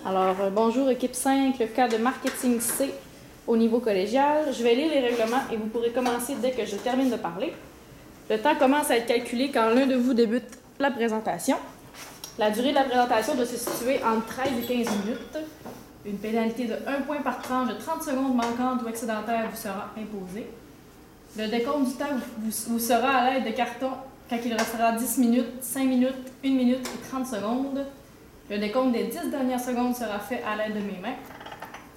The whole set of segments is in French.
Alors, bonjour équipe 5, le cas de marketing C au niveau collégial. Je vais lire les règlements et vous pourrez commencer dès que je termine de parler. Le temps commence à être calculé quand l'un de vous débute la présentation. La durée de la présentation doit se situer entre 13 et 15 minutes. Une pénalité de 1 point par tranche de 30 secondes manquantes ou excédentaires vous sera imposée. Le décompte du temps vous sera à l'aide de cartons quand il restera 10 minutes, 5 minutes, 1 minute et 30 secondes. Le décompte des 10 dernières secondes sera fait à l'aide de mes mains.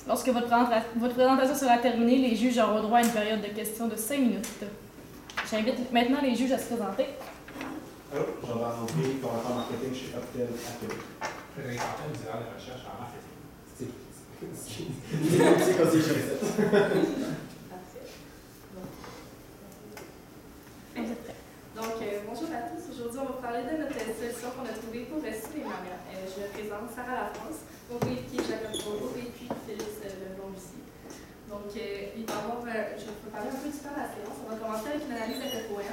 Lorsque votre présentation sera terminée, les juges auront droit à une période de questions de 5 minutes. J'invite maintenant les juges à se présenter. Allô, Jean-Bernard André, commentateur marketing chez Optel Accueil. Frédéric Martin, directeur de recherche en marketing. C'est comme si je faisais. Donc, bonjour à tous. Aujourd'hui, on va parler de notre solution qu'on a trouvée pour rester les manières. Je me présente Sarah Lafrance, mon coéquipier Jacob Provo et puis Félix Leblond-Lucie. Donc, il va y avoir, je vais parler un peu du temps de la séance. On va commencer avec une analyse de FOM.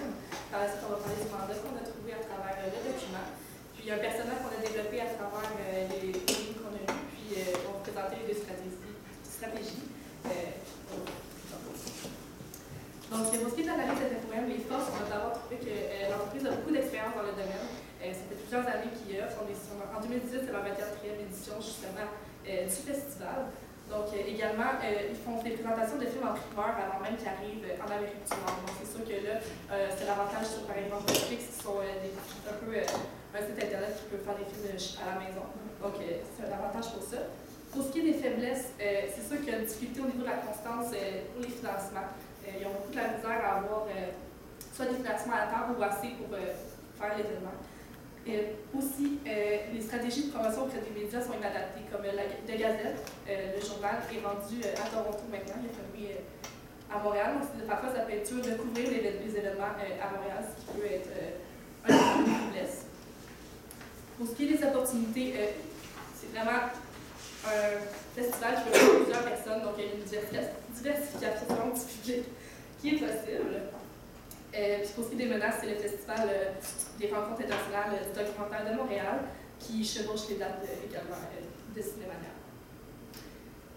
Par la suite, on va parler du mandat qu'on a trouvé à travers le document. Puis, un personnel qu'on a développé à travers les lignes qu'on a lues. Puis, on va présenter les deux stratégies. Donc, pour ce qui est de l'analyse de FOM, les forces, on va d'abord trouver que l'entreprise a beaucoup d'expérience dans le domaine. Ça fait plusieurs années qu'ils offrent. En 2018, c'est leur 24e édition, justement, du festival. Donc, également, ils font des présentations de films en primeur avant même qu'ils arrivent en Amérique du Nord. Donc, c'est sûr que là, c'est l'avantage sur, par exemple, Netflix, qui sont un site internet qui peut faire des films à la maison. Donc, c'est un avantage pour ça. Pour ce qui est des faiblesses, c'est sûr qu'il y a une difficulté au niveau de la constance pour les financements. Ils ont beaucoup de la misère à avoir soit des financements à temps ou assez pour faire l'événement. Aussi, les stratégies de promotion auprès des médias sont inadaptées, comme The Gazette, le journal, est rendu à Toronto maintenant, il est fermé à Montréal. Donc, parfois, ça peut être dur de couvrir les événements à Montréal, ce qui peut être un des faiblesses. Pour ce qui est des opportunités, c'est vraiment un festival qui peut avoir plusieurs personnes, donc il y a une diversification du public qui est possible. Puis pour ce qui est des menaces, c'est le festival des rencontres internationales du documentaire de Montréal qui chevauche les dates également de Cinémania.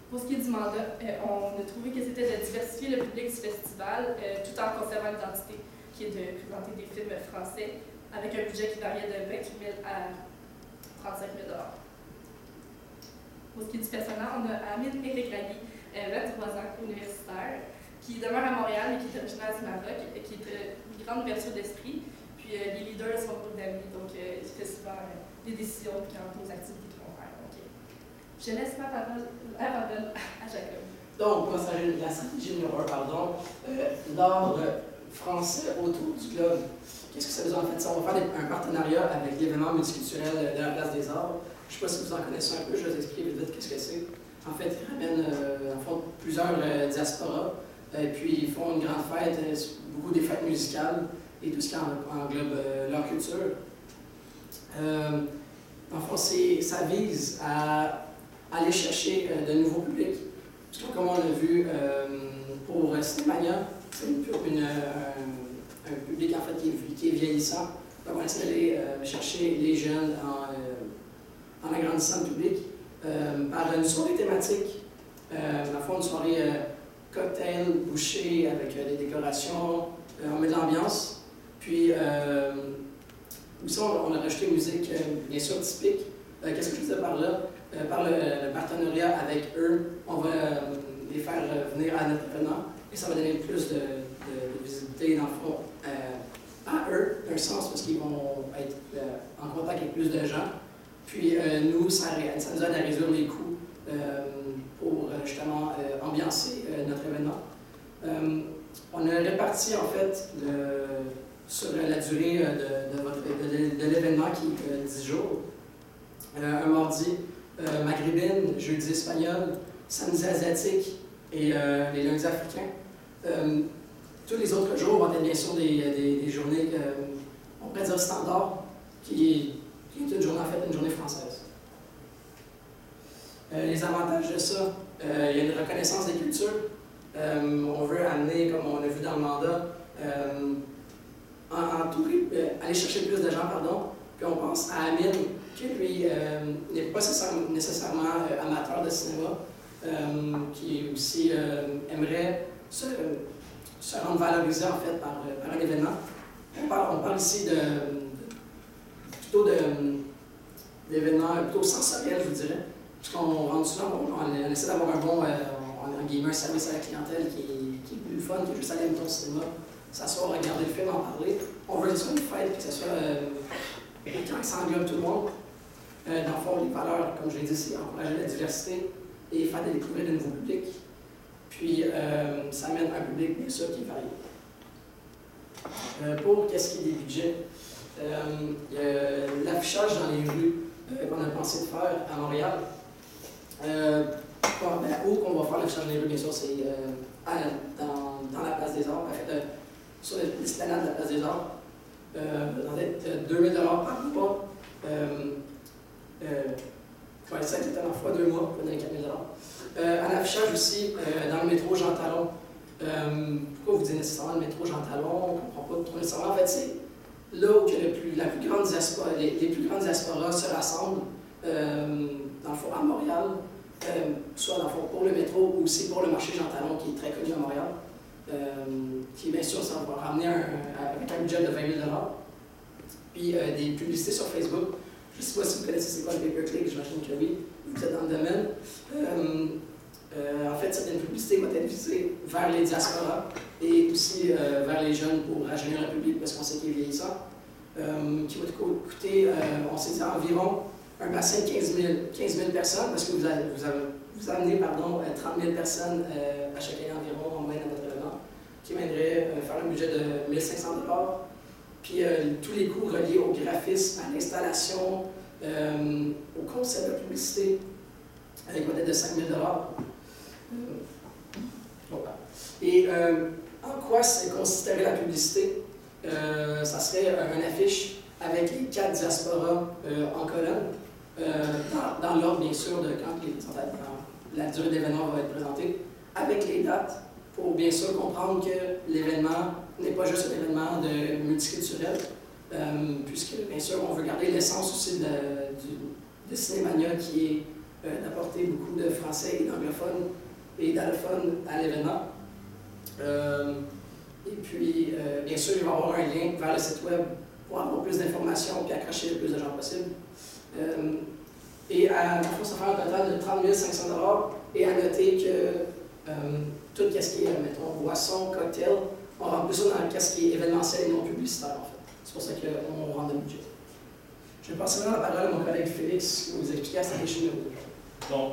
Pour ce qui est du mandat, on a trouvé que c'était de diversifier le public du festival tout en conservant l'identité, qui est de présenter des films français avec un budget qui variait de 28 000 à 35 000 $. Pour ce qui est du personnel, on a Amine Éric Lagui, 23 ans, universitaire, qui demeure à Montréal et qui est originaire du Maroc, qui est une grande ouverture d'esprit. Puis les leaders de son groupe d'amis, donc il fait souvent des décisions quant aux activités qu'ils vont faire. Donc, je laisse la parole à Jacob. Donc, moi, la stratégie numéro 1, l'ordre français autour du globe. Qu'est-ce que ça veut dire en fait? On va faire un partenariat avec l'événement multiculturel de la Place des Arts. Je ne sais pas si vous en connaissez un peu, je vais vous expliquer vite qu'est-ce que c'est. En fait, ils ramènent en font plusieurs diasporas, puis ils font une grande fête, beaucoup des fêtes musicales et tout ce qui englobe leur culture. En fond, ça vise à aller chercher de nouveaux publics. Parce que comme on l'a vu pour Cinémania, c'est un public en fait qui est vieillissant. Donc on essaie d'aller chercher les jeunes en agrandissant le public par une soirée thématique, dans le fond, une soirée cocktail, bouchée, avec des décorations, on met de l'ambiance. Puis, aussi, on a rajouté une musique, bien sûr, typique. Qu'est-ce que je veux dire par là? Par le partenariat avec eux, on va les faire venir à notre événement et ça va donner plus de visibilité, dans le fond, à eux, d'un sens, parce qu'ils vont être en contact avec plus de gens. Puis nous, ça nous aide à réduire les coûts pour justement ambiancer notre événement. On a réparti en fait sur la durée de l'événement qui est 10 jours. Un mardi maghrébine, jeudi espagnol, samedi asiatique et les lundis africains. Tous les autres jours vont être bien sûr des journées, on pourrait dire standard, qui est une journée, en fait, une journée française. Les avantages de ça, il y a une reconnaissance des cultures. On veut amener, comme on a vu dans le mandat, en tout prix, aller chercher plus de gens, puis on pense à Amine, qui lui n'est pas nécessairement amateur de cinéma, qui aussi aimerait se rendre valorisé en fait par un événement. On parle ici d'événements plutôt sensoriels, je vous dirais, puisqu'on rentre souvent, on essaie d'avoir un bon un service à la clientèle qui est plus fun que juste aller au cinéma, s'asseoir, regarder le film, en parler. On veut que ce soit une fête, que ce soit quand ça englobe tout le monde. Dans le fond, les valeurs, comme je l'ai dit, c'est encourager la diversité et faire découvrir de nouveaux publics. Puis, ça amène un public, bien sûr, qui est varié. Pour qu'est-ce qui est des budgets, l'affichage dans les rues qu'on a pensé de faire à Montréal. Où qu'on va faire l'affichage dans les rues, bien sûr, c'est dans la Place des Arts, en fait, sur l'esplanade de la Place des Arts. Ça va être 2 000 par mois. Ça était en fois 2 mois, pour donner 4 000 Un affichage aussi dans le métro Jean Talon. Pourquoi vous dites nécessairement le métro Jean Talon? On ne comprend pas trop nécessairement. En fait, c'est là où la plus grande diaspora, les plus grandes diasporas se rassemblent, dans le fond, à Montréal, soit dans le fond pour le métro ou aussi pour le marché Jean Talon, qui est très connu à Montréal, qui, bien sûr, ça va ramener avec un budget de 20 000 Puis des publicités sur Facebook. Je ne sais pas si vous connaissez c'est quoi le pay-per-click, j'imagine que oui, vous êtes dans le domaine. En fait, certaines publicités vont être visées vers les diasporas et aussi vers les jeunes pour rajeunir le public parce qu'on sait qu'il est vieillissant. Qui va coûter, on s'est dit, environ un bassin de 15 000 personnes parce que vous amenez 30 000 personnes à chaque année environ en moyenne à notre événement, qui viendrait faire un budget de 1 500 $. Puis tous les coûts reliés au graphisme, à l'installation, au concept de publicité, avec une dette de 5 000 $. Et en quoi consisterait la publicité? Ça serait une affiche avec les 4 diasporas en colonne, dans l'ordre bien sûr de quand la durée de l'événement va être présentée, avec les dates, pour bien sûr comprendre que l'événement n'est pas juste un événement de multiculturel, puisque bien sûr on veut garder l'essence aussi de Cinémania qui est d'apporter beaucoup de français et d'anglophones et d'allophones à l'événement. Et puis, bien sûr, il va y avoir un lien vers le site web pour avoir plus d'informations et accrocher le plus de gens possible. Et à ça fait un total de 30 500 $. Et à noter que tout ce qui est, mettons, boisson, cocktail, on rentre plus ça dans ce qui est événementiel et non publicitaire, en fait. C'est pour ça qu'on rentre le budget. Je vais passer maintenant la parole à mon collègue Félix qui va vous expliquer à sa échelle. Donc,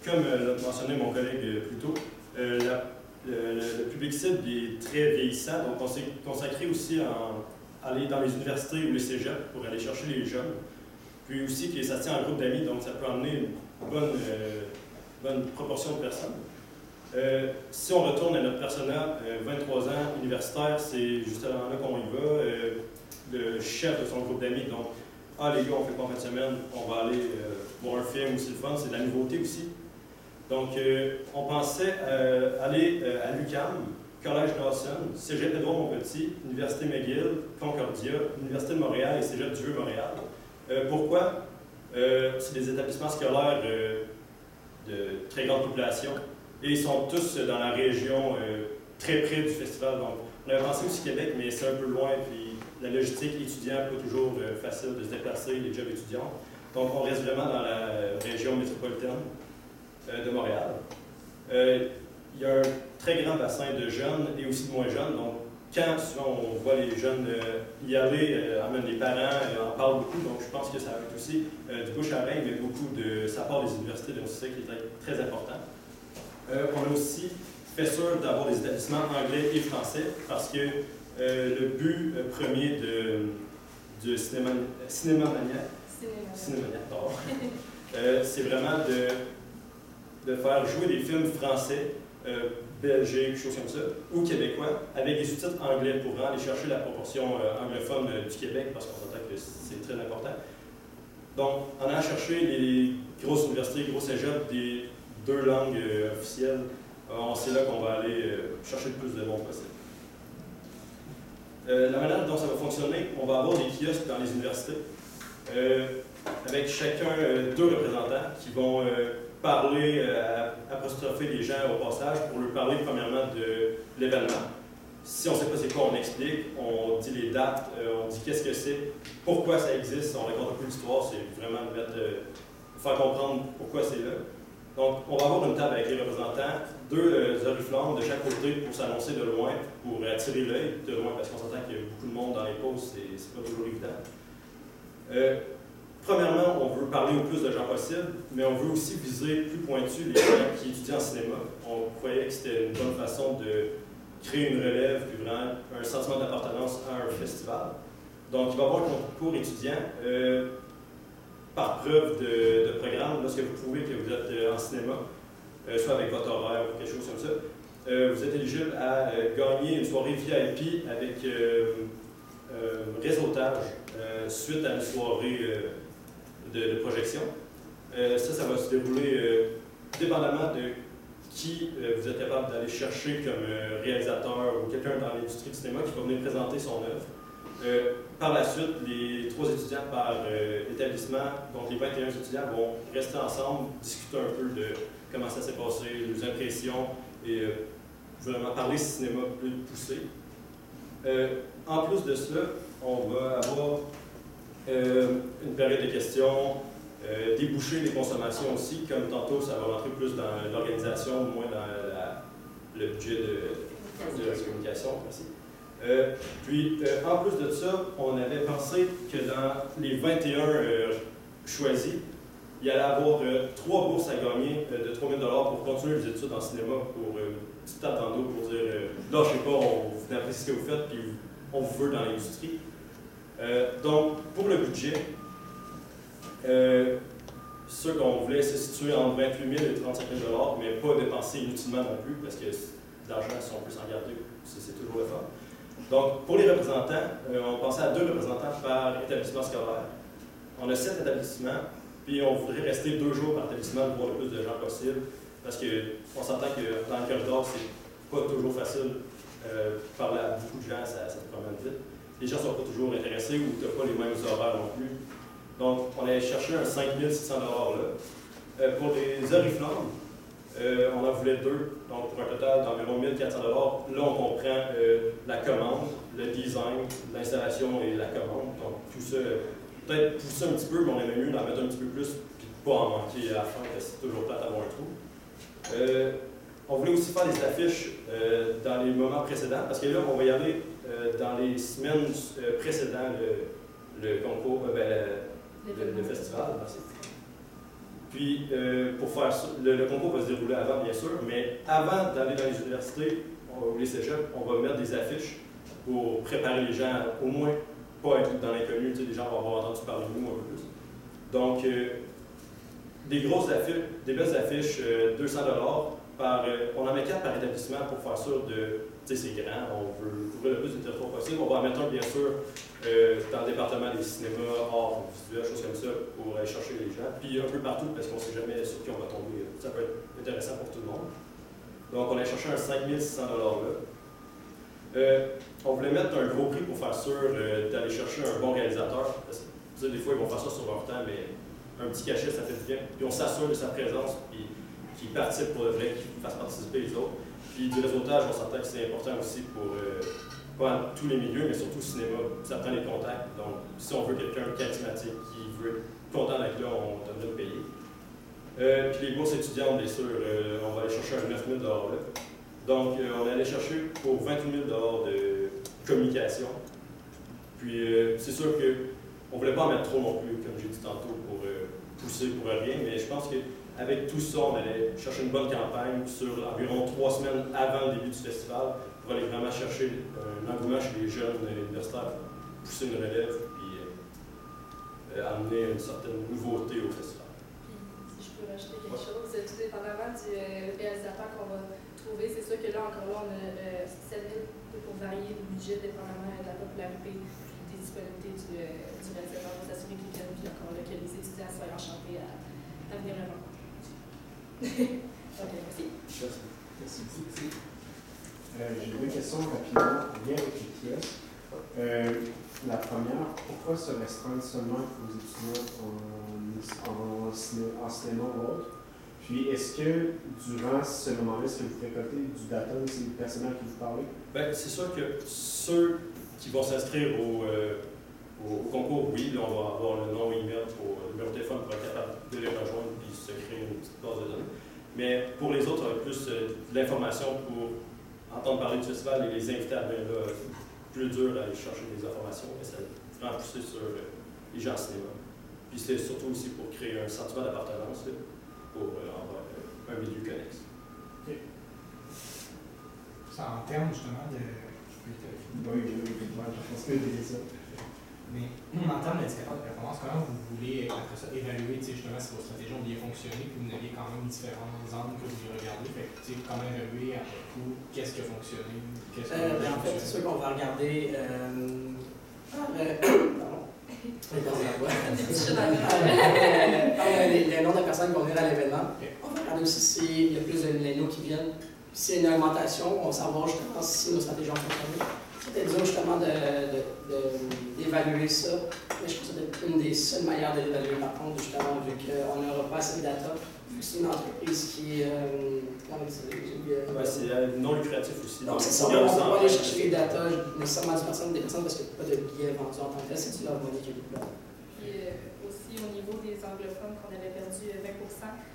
comme l'a mentionné mon collègue plus tôt, le public cible est très vieillissant, donc on s'est consacré aussi à aller dans les universités ou les cégeps pour aller chercher les jeunes. Puis aussi que ça tient en groupe d'amis, donc ça peut amener une bonne proportion de personnes. Si on retourne à notre persona, 23 ans, universitaire, c'est justement là qu'on y va. Le chef de son groupe d'amis, donc, les gars, on fait quoi en fin de semaine? On va aller voir un film aussi, le fun, c'est de la nouveauté aussi. Donc, on pensait aller à l'UQAM, Collège Dawson, Cégep Édouard-Montpetit, Université McGill, Concordia, Université de Montréal et Cégep du Vieux-Montréal. Pourquoi? C'est des établissements scolaires de très grande population et ils sont tous dans la région très près du festival. Donc, on avait pensé aussi Québec, mais c'est un peu loin, puis la logistique étudiante n'est pas toujours facile de se déplacer, les jobs étudiants. Donc, on reste vraiment dans la région métropolitaine de Montréal. Il y a un très grand bassin de jeunes et aussi de moins jeunes. Donc, quand souvent on voit les jeunes y aller, même les parents en parlent beaucoup, donc je pense que ça va être aussi du bouche à oreille, mais beaucoup de sa part des universités, donc c'est ça qui est très important. On a aussi fait sûr d'avoir des établissements anglais et français, parce que le but premier de Cinémania, c'est vraiment de faire jouer des films français, belgiques, choses comme ça, ou québécois, avec des sous-titres anglais pour aller chercher la proportion anglophone du Québec, parce qu'on s'entend que c'est très important. Donc, en allant chercher les grosses universités, gros cégeps, des 2 langues officielles, c'est là qu'on va aller chercher le plus de monde possible. La manière dont ça va fonctionner, on va avoir des kiosques dans les universités. avec chacun 2 représentants qui vont parler, apostropher les gens au passage pour leur parler premièrement de l'événement. Si on ne sait pas c'est quoi, on explique, on dit les dates, on dit qu'est-ce que c'est, pourquoi ça existe, on raconte un peu l'histoire, c'est vraiment faire comprendre pourquoi c'est là. Donc, on va avoir une table avec les représentants, 2 oriflammes de chaque côté pour s'annoncer de loin, pour attirer l'œil de loin, parce qu'on s'entend qu'il y a beaucoup de monde dans les pauses, c'est pas toujours évident. Premièrement, on veut parler au plus de gens possible, mais on veut aussi viser plus pointu les gens qui étudient en cinéma. On croyait que c'était une bonne façon de créer une relève, puis vraiment un sentiment d'appartenance à un festival. Donc, il va y avoir un concours étudiant. Par preuve de programme, lorsque vous prouvez que vous êtes en cinéma, soit avec votre horaire ou quelque chose comme ça, vous êtes éligible à gagner une soirée VIP avec réseautage suite à une soirée de projection. Ça va se dérouler dépendamment de qui vous êtes capable d'aller chercher comme réalisateur ou quelqu'un dans l'industrie du cinéma qui va venir présenter son œuvre. Par la suite, les 3 étudiants par établissement, donc les 21 étudiants, vont rester ensemble, discuter un peu de comment ça s'est passé, leurs impressions et vraiment parler cinéma plus poussé. En plus de cela, on va avoir une période de questions, déboucher les consommations aussi, comme tantôt ça va rentrer plus dans l'organisation, moins dans le budget de la communication. Merci. Puis, en plus de ça, on avait pensé que dans les 21 choisis, il y allait avoir 3 bourses à gagner de 3 000 $ pour continuer les études en cinéma, pour une petite tape dans le dos pour dire lâchez pas, vous appréciez ce que vous faites, puis on vous veut dans l'industrie. Donc, pour le budget, ce qu'on voulait se situer entre 28 000 et 35 000 $, mais pas dépenser inutilement non plus, parce que l'argent, si on peut s'en garder, c'est toujours le fun. Donc, pour les représentants, on pensait à 2 représentants par établissement scolaire. On a 7 établissements, puis on voudrait rester 2 jours par établissement pour voir le plus de gens possible, parce qu'on s'entend que dans le corridor, c'est pas toujours facile. Parler à beaucoup de gens, ça se promène vite. Les gens ne sont pas toujours intéressés ou tu n'as pas les mêmes horaires non plus. Donc, on allait chercher un 5 600 $ là. Pour les oriflammes, on en voulait 2, donc pour un total d'environ 1 400 $. Là, on comprend la commande, le design, l'installation et la commande. Donc, tout ça, peut-être pousser un petit peu, mais on aimerait mieux d'en mettre un petit peu plus, puis pas en manquer à la fin, parce que c'est toujours plate d'avoir un trou. On voulait aussi faire des affiches dans les moments précédents, parce que là, on va y aller dans les semaines précédant le concours, le festival. Merci. Puis, pour faire ça, le concours va se dérouler avant, bien sûr, mais avant d'aller dans les universités ou les cégeps, on va mettre des affiches pour préparer les gens, au moins pas être dans l'inconnu, tu sais, les gens vont avoir entendu parler de nous un peu plus. Donc, des grosses affiches, des belles affiches, 200 $. On en met 4 par établissement pour faire sûr de, tu sais, c'est grand, on veut couvrir le plus de territoire possible. On va en mettre un, bien sûr, dans le département des cinémas, arts, visuels, choses comme ça, pour aller chercher les gens. Puis un peu partout, parce qu'on ne sait jamais sur qui on va tomber. Ça peut être intéressant pour tout le monde. Donc, on a cherché un 5 600 $ là. On voulait mettre un gros prix pour faire sûr d'aller chercher un bon réalisateur. Parce que, tu sais, des fois, ils vont faire ça sur leur temps, mais un petit cachet, ça fait du bien. Puis on s'assure de sa présence, puis qu'il participe pour le vrai, qu'il fasse participer les autres. Puis du réseautage, on s'entend que c'est important aussi pour pas tous les milieux, mais surtout le cinéma. Ça prend les contacts. Donc, si on veut quelqu'un de charismatique qui veut être content d'être là, on devrait le payer. Puis les bourses étudiantes, bien sûr, on va aller chercher un 9 000 $ là. Donc, on est allé chercher pour 28 000 $ de communication. Puis, c'est sûr qu'on ne voulait pas en mettre trop non plus, comme j'ai dit tantôt, pour pousser pour rien, mais je pense qu'avec tout ça, on allait chercher une bonne campagne sur environ 3 semaines avant le début du festival pour aller vraiment chercher un engouement chez les jeunes universitaires, pousser une relève, puis amener une certaine nouveauté au festival. Puis, si je peux rajouter quelque chose, tout dépendamment du réalisateur qu'on va trouver, c'est sûr que là, encore là, on a 7 000 pour varier le budget, dépendamment de la popularité et des disponibilités du réalisateur, pour s'assurer qu'il vienne, puis encore là, que les étudiants soient enchantés à venir le rencontrer. Ok, merci. Merci. J'ai 2 questions rapidement en lien avec les kiosques. La première, pourquoi se restreindre seulement aux étudiants en cinéma ou autre? Puis, est-ce que durant ce moment-là, est-ce que vous fréquentez du data, c'est le personnel qui vous parlez? Ben, c'est sûr que ceux qui vont s'inscrire au concours, oui, là, on va avoir le nom email pour le numéro de téléphone pour être capable de les rejoindre et se créer une petite base de données. Mais pour les autres, ça va être plus de l'information pour entendre parler du festival et les inviter à venir là. Plus dur à aller chercher des informations, mais ça va vraiment pousser sur les gens en cinéma. Puis c'est surtout aussi pour créer un sentiment d'appartenance pour avoir un milieu connexe. Okay. Ça, en termes justement de. Je peux te Oui, je pense que j'ai ça. Mais en termes d'indicateurs de performance, comment vous voulez après ça évaluer justement si vos stratégies ont bien fonctionné, puis vous avez quand même différents angles que vous y regardez. Fait que, comment évaluer après tout qu'est-ce qui a fonctionné, qu'est-ce qui a En fait, c'est sûr qu'on va regarder. Les noms de personnes qui vont venir à l'événement. Okay. On va regarder aussi s'il y a plus de milléniaux qui viennent. S'il y a une augmentation, on va savoir justement si nos stratégies ont fonctionné. C'était dur justement d'évaluer ça, mais je pense que c'est une des seules manières de l'évaluer par contre, justement, vu qu'on n'aura pas assez de data, vu que c'est une entreprise qui c'est non lucratif aussi. Donc c'est ça, on ne va pas aller chercher les data nécessairement des personnes parce qu'il n'y a pas de billets vendus en tant que tel, c'est du love money qui est plus là. Puis aussi au niveau des anglophones qu'on avait perdu 20%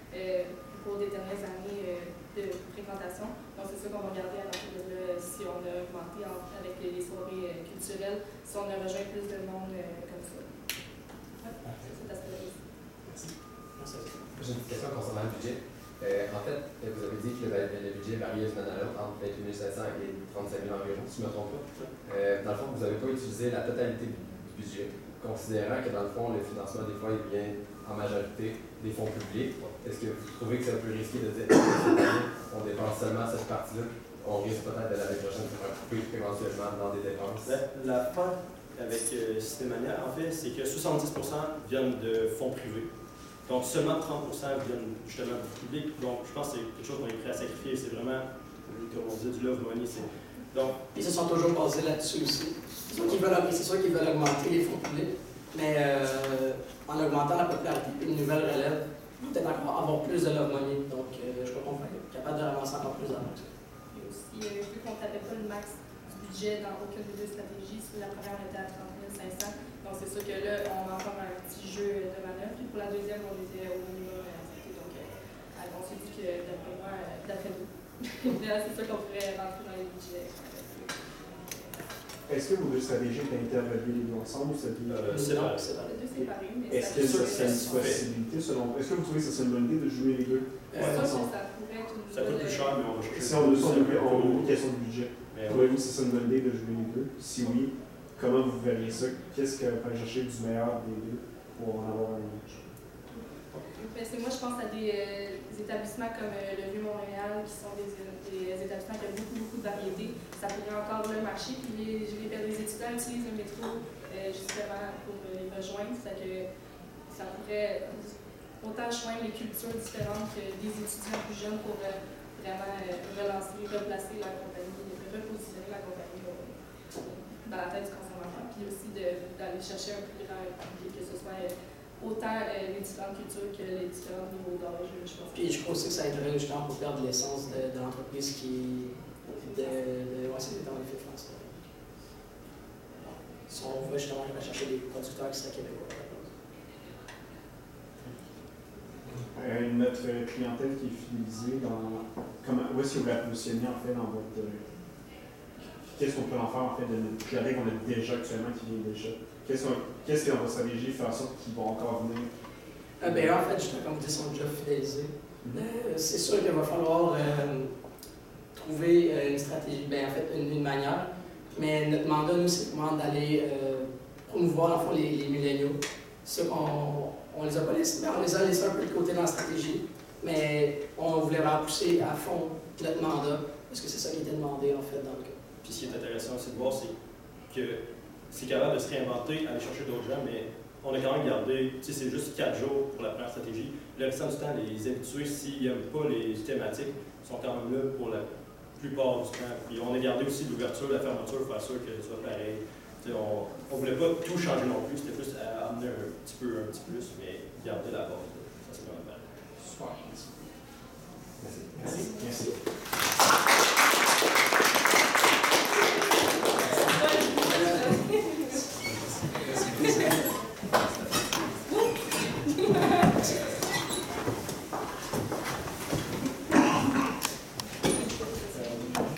au cours des dernières années de fréquentation. Donc c'est ça qu'on va regarder à partir de là, si on a augmenté avec les soirées culturelles, si on a rejoint plus de monde comme ça. Ouais, c'est cet aspect-là aussi. Merci. J'ai une petite question concernant le budget. En fait, vous avez dit que le budget variait d'une année à l'autre entre 28 500 et 35 000 environ, si je ne me trompe pas. Dans le fond, vous n'avez pas utilisé la totalité du budget, considérant que dans le fond, le financement des fois, il vient en majorité des fonds publics. Est-ce que vous trouvez que c'est un peu risqué de dire que cette année, on dépense seulement cette partie-là, on risque peut-être de l'année prochaine de faire couper éventuellement dans des dépenses? La fin avec Cinémania, en fait, c'est que 70% viennent de fonds privés. Donc seulement 30% viennent justement du public. Donc je pense que c'est quelque chose qu'on est prêt à sacrifier. C'est vraiment, comme on dit, du love money. Donc, ils se sont toujours basés là-dessus aussi. C'est sûr qu'ils veulent augmenter les fonds publics, mais en augmentant la popularité et une nouvelle relève, peut-être encore avoir plus de love money. Donc je crois qu'on va être capable de ramasser encore plus d'argent. Et aussi, vu qu'on ne tapait pas le max du budget dans aucune des deux stratégies, sur la première on était à 30 500. Donc c'est sûr que là, on va encore un petit jeu de manœuvre. Puis pour la deuxième, on était au minimum accepté. Donc on s'est dit que d'après moi, d'après nous, c'est sûr qu'on pourrait rentrer dans les budgets. Est-ce que vos deux stratégies étaient interreliées les deux ensemble ou c'est séparé? C'est les deux séparés. Est-ce que ça c'est une possibilité selon. Est-ce que vous trouvez que c'est une bonne idée de jouer les deux ensemble? Ça pourrait être une ça coûte plus cher, mais on va chercher. Si on a une question de budget, trouvez-vous que c'est une bonne idée de jouer les deux? Si oui, comment vous verriez ça? Qu'est-ce que vous allez chercher du meilleur des deux pour en avoir un match? Moi, je pense à des établissements comme le Vieux-Montréal, qui sont des établissements qui ont beaucoup de variétés. Ça pourrait encore le marcher. Puis les étudiants utilisent le métro justement pour les rejoindre. Ça pourrait autant joindre les cultures différentes que des étudiants plus jeunes pour vraiment replacer la compagnie, repositionner la compagnie dans la tête du consommateur. Puis aussi d'aller chercher un plus grand public, que ce soit autant les différentes cultures que les différents niveaux d'âge, je pense. Puis je crois aussi que ça aiderait justement pour perdre l'essence de l'entreprise qui c'est dans les faits français. Si on veut justement aller chercher des producteurs qui seraient québécois. Notre clientèle qui est fidélisée, où est-ce que vous la positionnez en fait dans votre. Qu'est-ce qu'on peut en faire en fait de notre clientèle qu'on a déjà actuellement qui vient déjà? Qu'est-ce que dans votre stratégie fait en sorte qu'ils vont encore venir? En fait, justement, comme vous dites, ils sont déjà fidélisés. C'est sûr qu'il va falloir trouver une stratégie, en fait, une manière. Mais notre mandat, nous, c'est vraiment d'aller promouvoir en fait, les milléniaux. C'est sûr qu'on les a pas laissés, mais on les a laissés un peu de côté dans la stratégie. Mais on voulait vraiment pousser à fond notre mandat, parce que c'est ça qui était demandé, en fait, dans le cas. Puis ce qui est intéressant aussi de voir, c'est que c'est capable de se réinventer, aller chercher d'autres gens, mais on a quand même gardé, c'est juste 4 jours pour la première stratégie. Le restant du temps, les habitués, s'ils n'aiment pas les thématiques, sont quand même là pour la plupart du temps. Puis on a gardé aussi l'ouverture, la fermeture, pour faire sûr que ce soit pareil. On ne voulait pas tout changer non plus, c'était plus amener un petit peu plus, mais garder la base.